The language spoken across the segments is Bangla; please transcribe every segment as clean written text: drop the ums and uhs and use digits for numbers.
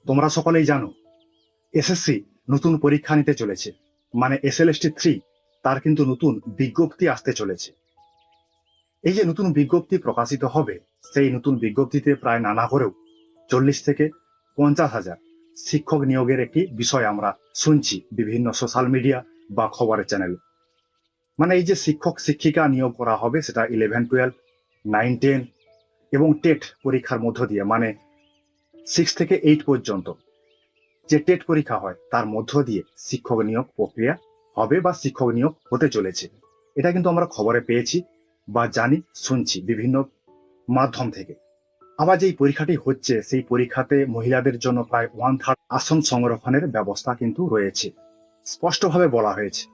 তোমরা সকলেই জানো এসএসসি নতুন পরীক্ষা নিতে চলেছে, মানে SLST 3 তার কিন্তু নতুন বিজ্ঞপ্তি আসতে চলেছে। এই যে নতুন বিজ্ঞপ্তি প্রকাশিত হবে, সেই নতুন বিজ্ঞপ্তিতে প্রায় নানা করেও 40 থেকে 50 হাজার শিক্ষক নিয়োগের একটি বিষয় আমরা শুনছি বিভিন্ন সোশ্যাল মিডিয়া বা খবরের চ্যানেলে। মানে এই যে শিক্ষক শিক্ষিকা নিয়োগ করা হবে, সেটা 11, 12, 9, 10 এবং টেট পরীক্ষার মধ্য দিয়ে, মানে 6 থেকে 8 পর্যন্ত যে টেট পরীক্ষা হয় তার মধ্য দিয়ে শিক্ষক নিয়োগ প্রক্রিয়া হবে বা শিক্ষক নিয়োগ হতে চলেছে। এটা কিন্তু আমরা খবরে পেয়েছি বা জানি, শুনছি বিভিন্ন মাধ্যম থেকে। আবার যেই পরীক্ষাটি হচ্ছে, সেই পরীক্ষাতে মহিলাদের জন্য প্রায় 1/3 আসন সংরক্ষণের ব্যবস্থা কিন্তু রয়েছে, স্পষ্টভাবে বলা হয়েছে।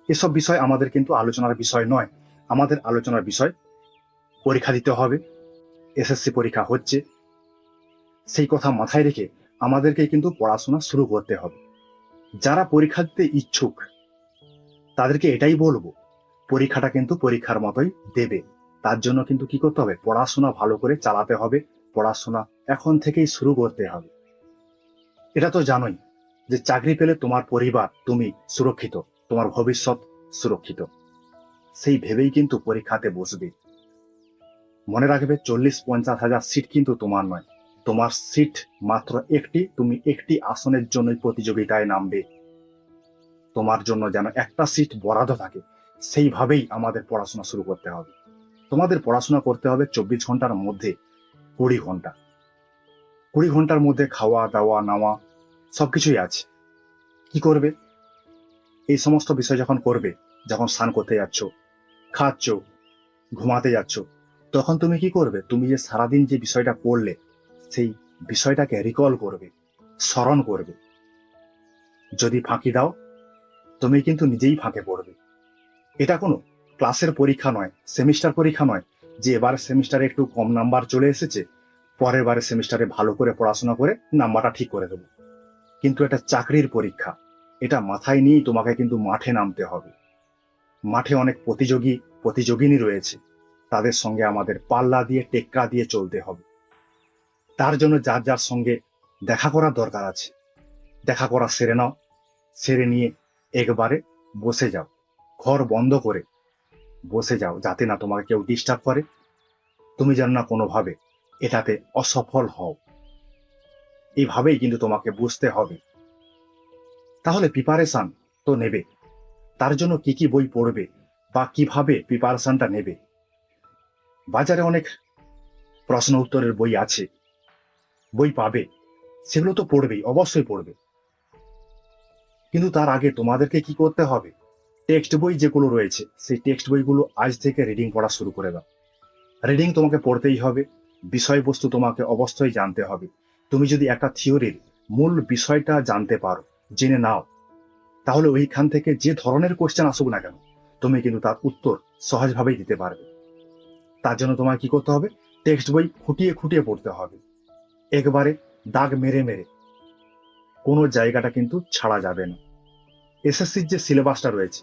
এসব বিষয় আমাদের কিন্তু আলোচনার বিষয় নয়। আমাদের আলোচনার বিষয় পরীক্ষা দিতে হবে, এসএসসি পরীক্ষা হচ্ছে, সেই কথা মাথায় রেখে আমাদেরকে কিন্তু পড়াশোনা শুরু করতে হবে। যারা পরীক্ষা দিতে ইচ্ছুক তাদেরকে এটাই বলবো, পরীক্ষাটা কিন্তু পরীক্ষার মতোই দেবে। তার জন্য কিন্তু কি করতে হবে, পড়াশোনা ভালো করে চালাতে হবে, পড়াশোনা এখন থেকেই শুরু করতে হবে। এটা তো জানোই যে চাকরি পেলে তোমার পরিবার, তুমি সুরক্ষিত, তোমার ভবিষ্যৎ সুরক্ষিত। সেই ভেবেই কিন্তু পরীক্ষাতে বসবে। মনে রাখবে 40-50 হাজার সিট কিন্তু তোমার নয়, তোমার সিট মাত্র একটি। তুমি একটি আসনের জন্যই প্রতিযোগিতায় নামবে। তোমার জন্য যেন একটা সিট বরাদ্দ থাকে, সেইভাবেই আমাদের পড়াশোনা শুরু করতে হবে। তোমাদের পড়াশোনা করতে হবে 24 ঘন্টার মধ্যে 20 ঘন্টা। 20 ঘন্টার মধ্যে খাওয়া দাওয়া নাওয়া সবকিছুই আছে। কি করবে? এই সমস্ত বিষয় যখন করবে, যখন স্নান করতে যাচ্ছ, খাচ্ছ, ঘুমাতে যাচ্ছ, তখন তুমি কি করবে? তুমি যে সারাদিন যে বিষয়টা পড়লে, সেই বিষয়টাকে রিকল করবে, স্মরণ করবে। যদি ফাঁকি দাও, তুমি কিন্তু নিজেই ফাঁকে পড়বে। এটা কোনো ক্লাসের পরীক্ষা নয়, সেমিস্টার পরীক্ষা নয়, যে এবার সেমিস্টারে একটু কম নাম্বার চলে এসেছে, পরের বারে সেমিস্টারে ভালো করে পড়াশোনা করে নাম্বারটা ঠিক করে দেবো। কিন্তু এটা চাকরির পরীক্ষা। এটা মাথায় নিয়েই তোমাকে কিন্তু মাঠে নামতে হবে। মাঠে অনেক প্রতিযোগিনী রয়েছে, তাদের সঙ্গে আমাদের পাল্লা দিয়ে টেক্কা দিয়ে চলতে হবে। তার জন্য যার যার সঙ্গে দেখা করার দরকার আছে, দেখা করা সেরে নাও। সেরে নিয়ে একবারে বসে যাও, ঘর বন্ধ করে বসে যাও, যাতে না তোমাকে কেউ ডিস্টার্ব করে, তুমি যেন না কোনোভাবে এটাতে অসফল হও। এইভাবেই কিন্তু তোমাকে বুঝতে হবে। তাহলে প্রিপারেশন তো নেবে, তার জন্য কি কি বই পড়বে বা কিভাবে প্রিপারেশনটা নেবে? বাজারে অনেক প্রশ্ন উত্তরের বই আছে, বই পাবে, সেগুলো তো পড়বেই, অবশ্যই পড়বে। কিন্তু তার আগে তোমাদেরকে কি করতে হবে, টেক্সট বই যেগুলো রয়েছে, সেই টেক্সট বইগুলো আজ থেকে রিডিং পড়া শুরু করে দাও। রিডিং তোমাকে পড়তেই হবে, বিষয়বস্তু তোমাকে অবশ্যই জানতে হবে। তুমি যদি একটা থিওরির মূল বিষয়টা জানতে পারো, জেনে নাও, তাহলে ওইখান থেকে যে ধরনের কোশ্চেন আসুক না কেন, তুমি কিন্তু তার উত্তর সহজভাবেই দিতে পারবে। তার জন্য তোমার কি করতে হবে, টেক্সট বই খুঁটিয়ে খুঁটিয়ে পড়তে হবে, একবারে দাগ মেরে মেরে, কোনো জায়গাটা কিন্তু ছাড়া যাবে না। এসএসসির যে সিলেবাসটা রয়েছে,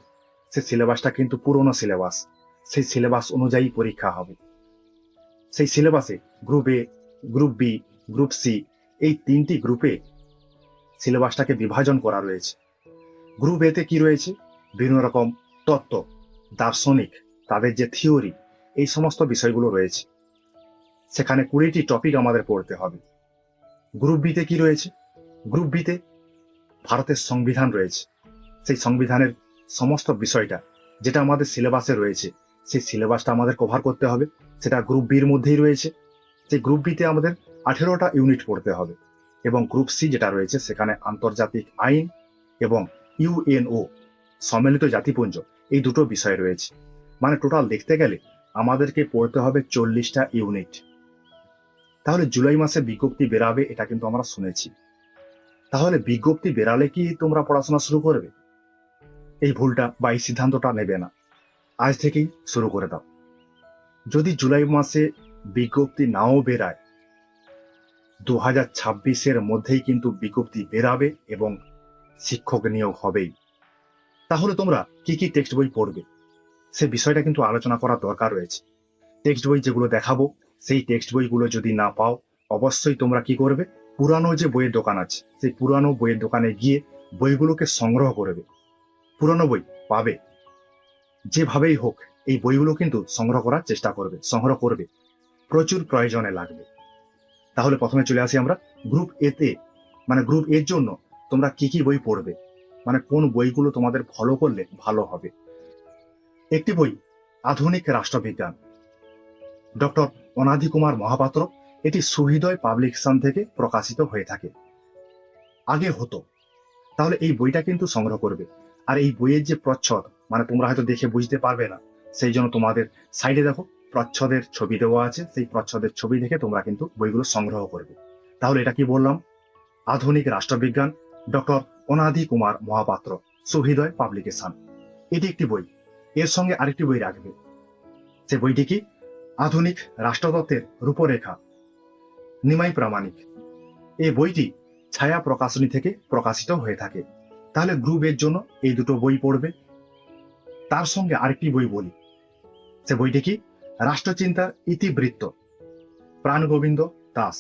সেই সিলেবাসটা কিন্তু পুরনো সিলেবাস। সেই সিলেবাস অনুযায়ী পরীক্ষা হবে। সেই সিলেবাসে group A, group B, group C, এই 3টি গ্রুপে সিলেবাসটাকে বিভাজন করা রয়েছে। গ্রুপ এতে কি রয়েছে, বিভিন্ন রকম তত্ত্ব, দার্শনিক, তাদের যে থিওরি, এই সমস্ত বিষয়গুলো রয়েছে। সেখানে 20টি টপিক আমাদের পড়তে হবে। গ্রুপ বিতে কি রয়েছে, গ্রুপ বিতে ভারতের সংবিধান রয়েছে। সেই সংবিধানের সমস্ত বিষয়টা যেটা আমাদের সিলেবাসে রয়েছে, সেই সিলেবাসটা আমাদের কভার করতে হবে। সেটা গ্রুপ বির মধ্যেই রয়েছে। সেই গ্রুপ বিতে আমাদের 18টা ইউনিট পড়তে হবে। এবং গ্রুপ সি যেটা রয়েছে, সেখানে আন্তর্জাতিক আইন এবং ইউএনও, সম্মিলিত জাতিপুঞ্জ, এই দুটো বিষয় রয়েছে। মানে টোটাল দেখতে গেলে আমাদেরকে পড়তে হবে 40টা ইউনিট। তাহলে জুলাই মাসে বিজ্ঞপ্তি বেরাবে, এটা কিন্তু আমরা শুনেছি। তাহলে বিজ্ঞপ্তি বেরালে কি তোমরা পড়াশোনা শুরু করবে? এই ভুলটা বা এই সিদ্ধান্তটা নেবে না, আজ থেকেই শুরু করে দাও। যদি জুলাই মাসে বিজ্ঞপ্তি নাও বেরায়, 2026-এর মধ্যেই কিন্তু বিজ্ঞপ্তি বেরাবে এবং শিক্ষক নিয়োগ হবেই। তাহলে তোমরা কি কি টেক্সট বই পড়বে, সে বিষয়টা কিন্তু আলোচনা করার দরকার রয়েছে। টেক্সট বই যেগুলো দেখাবো, সেই টেক্সট বইগুলো যদি না পাও, অবশ্যই তোমরা কি করবে, পুরানো যে বইয়ের দোকান আছে সেই পুরানো বইয়ের দোকানে গিয়ে বইগুলোকে সংগ্রহ করবে। পুরানো বই পাবে, যেভাবেই হোক এই বইগুলো কিন্তু সংগ্রহ করার চেষ্টা করবে, সংগ্রহ করবে, প্রচুর প্রয়োজনে লাগবে। তাহলে প্রথমে চলে আসি আমরা গ্রুপ এ তে। মানে গ্রুপ এর জন্য তোমরা কি কি বই পড়বে, মানে কোন বইগুলো তোমাদের ফলো করলে ভালো হবে। একটি বই আধুনিক রাষ্ট্রবিজ্ঞান, ডক্টর অনাদি কুমার মহাপাত্র। এটি সুহৃদয় পাবলিকেশন থেকে প্রকাশিত হয়ে থাকে, আগে হতো। তাহলে এই বইটা কিন্তু সংগ্রহ করবে। আর এই বইয়ের যে প্রচ্ছদ, মানে তোমরা হয়তো দেখে বুঝতে পারবে না, সেই জন্য তোমাদের সাইডে দেখো প্রচ্ছদের ছবি দেওয়া আছে, সেই প্রচ্ছদের ছবি দেখে তোমরা কিন্তু বইগুলো সংগ্রহ করবে। তাহলে এটা কি বললাম? আধুনিক রাষ্ট্রবিজ্ঞান, ডক্টর অনাদি কুমার মহাপাত্র, সুহৃদয় পাবলিকেশন। এটি একটি বই। এর সঙ্গে আরেকটি বই রাখবে। সে বইটি কি? আধুনিক রাষ্ট্রতত্ত্বের রূপরেখা, নিমাই প্রামাণিক। এই বইটি ছায়া প্রকাশনী থেকে প্রকাশিত হয়ে থাকে। তাহলে গ্রুপের জন্য এই দুটো বই পড়বে। তার সঙ্গে আরেকটি বই বলি, সে বইটি কি? রাষ্ট্রচিন্তার ইতিবৃত্ত, প্রাণগোবিন্দ দাস।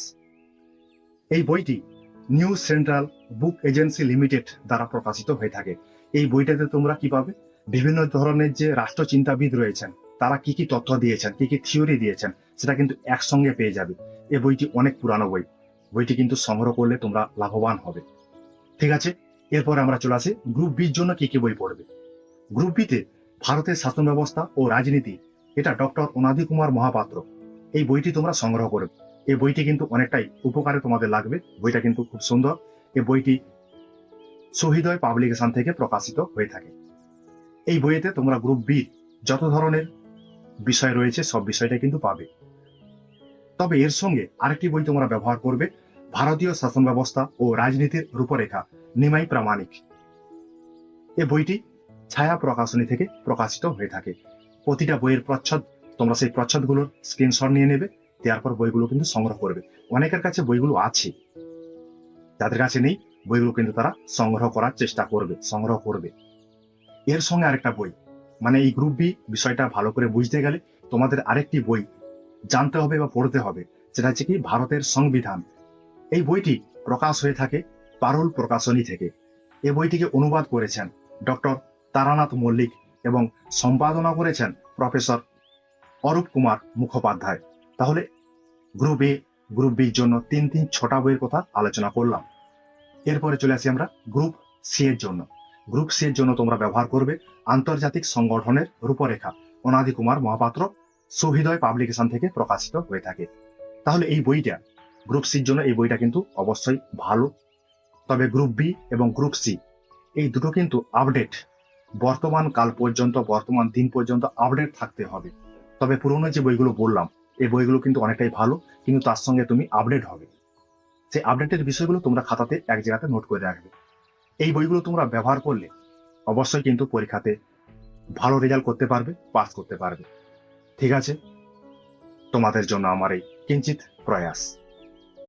এই বইটি নিউ সেন্ট্রাল বুক এজেন্সি লিমিটেড দ্বারা প্রকাশিত হয়ে থাকে। এই বইটাতে তোমরা কি পাবে? বিভিন্ন ধরনের যে রাষ্ট্রচিন্তাবিদ রয়েছেন তারা কি কি তথ্য দিয়েছেন, কি কি থিওরি দিয়েছেন, সেটা কিন্তু একসঙ্গে পেয়ে যাবে। এই বইটি অনেক পুরানো বই, বইটি কিন্তু সংগ্রহ করলে তোমরা লাভবান হবে। ঠিক আছে, এরপর আমরা চলে আসি গ্রুপ বির জন্য কি কি বই পড়বে। গ্রুপ বিতে ভারতের শাসন ব্যবস্থা ও রাজনীতি, এটা ডক্টর অনাদি কুমার মহাপাত্র। এই বইটি তোমরা সংগ্রহ করবে। এই বইটি কিন্তু অনেকটাই উপকারে তোমাদের লাগবে। বইটা কিন্তু খুব সুন্দর। এই বইটি সুহৃদয় পাবলিকেশন থেকে প্রকাশিত হয়ে থাকে। এই বইয়েতে তোমরা গ্রুপ বি যত ধরনের বিষয় রয়েছে সব বিষয়টা কিন্তু পাবে। তবে এর সঙ্গে আরেকটি বই তোমরা ব্যবহার করবে, ভারতীয় শাসন ব্যবস্থা ও রাজনীতির রূপরেখা, নিমাই প্রামাণিক। এই বইটি ছায়া প্রকাশনী থেকে প্রকাশিত হয়ে থাকে। প্রতিটা বইয়ের প্রচ্ছদ, তোমরা সেই প্রচ্ছদগুলোর স্ক্রিনশট নিয়ে নেবে, তারপর বইগুলো কিন্তু সংগ্রহ করবে। অনেকের কাছে বইগুলো আছে, যাদের কাছে নেই বইগুলো কিন্তু তারা সংগ্রহ করার চেষ্টা করবে, সংগ্রহ করবে। এর সঙ্গে আরেকটা বই, মানে এই গ্রুপ বি বিষয়টা ভালো করে বুঝতে গেলে তোমাদের আরেকটি বই জানতে হবে বা পড়তে হবে, সেটা হচ্ছে কি? ভারতের সংবিধান। এই বইটি প্রকাশ হয়ে থাকে পারুল প্রকাশনী থেকে। এই বইটিকে অনুবাদ করেছেন ডক্টর তারানাথ মল্লিক এবং সম্পাদনা করেছেন প্রফেসর অরূপ কুমার মুখোপাধ্যায়। তাহলে গ্রুপ এ, গ্রুপ বির জন্য 6টা বইয়ের কথা আলোচনা করলাম। এরপরে চলে আসি আমরা গ্রুপ সি এর জন্য। গ্রুপ সি এর জন্য তোমরা ব্যবহার করবে আন্তর্জাতিক সংগঠনের রূপরেখা, অনাদি কুমার মহাপাত্র, সুহৃদয় পাবলিকেশন থেকে প্রকাশিত হয়ে থাকে। তাহলে এই বইটা গ্রুপ সির জন্য এই বইটা কিন্তু অবশ্যই ভালো। তবে গ্রুপ বি এবং গ্রুপ সি এই দুটো কিন্তু আপডেট, বর্তমান কাল পর্যন্ত, বর্তমান দিন পর্যন্ত আপডেট থাকতে হবে। তবে পুরোনো যে বইগুলো বললাম এই বইগুলো কিন্তু অনেকটাই ভালো, কিন্তু তার সঙ্গে তুমি আপডেট হবে। সেই আপডেটের বিষয়গুলো তোমরা খাতাতে এক জায়গাতে নোট করে রাখবে। এই বইগুলো তোমরা ব্যবহার করলে অবশ্যই কিন্তু পরীক্ষাতে ভালো রেজাল্ট করতে পারবে, পাস করতে পারবে। ঠিক আছে, তোমাদের জন্য আমার এই কিঞ্চিত প্রয়াস।